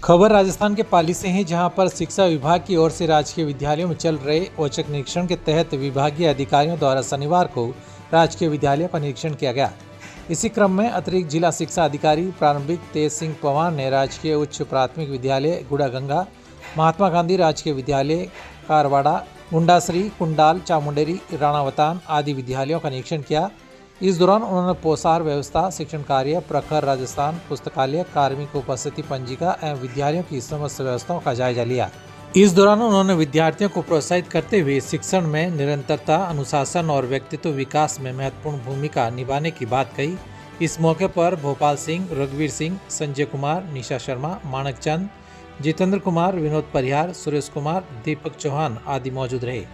खबर राजस्थान के पाली से है, जहां पर शिक्षा विभाग की ओर से राजकीय विद्यालयों में चल रहे औचक निरीक्षण के तहत विभागीय अधिकारियों द्वारा शनिवार को राजकीय विद्यालयों का निरीक्षण किया गया। इसी क्रम में अतिरिक्त जिला शिक्षा अधिकारी प्रारंभिक तेज सिंह पवार ने राजकीय उच्च प्राथमिक विद्यालय गुड़ागंगा, महात्मा गांधी राजकीय विद्यालय कारवाड़ा, गुंडासरी, कुंडाल, चामुंडेरी, राणावतान आदि विद्यालयों का निरीक्षण किया। इस दौरान उन्होंने पोषाहार व्यवस्था, शिक्षण कार्य, प्रखर राजस्थान पुस्तकालय, कार्मिक उपस्थिति पंजिका एवं विद्यालयों की समस्त व्यवस्थाओं का जायजा लिया। इस दौरान उन्होंने विद्यार्थियों को प्रोत्साहित करते हुए शिक्षण में निरंतरता, अनुशासन और व्यक्तित्व विकास में महत्वपूर्ण भूमिका निभाने की बात कही। इस मौके पर भोपाल सिंह, रघुवीर सिंह, संजय कुमार, निशा शर्मा, माणक चंद, जितेंद्र कुमार, विनोद परिहार, सुरेश कुमार, दीपक चौहान आदि मौजूद रहे।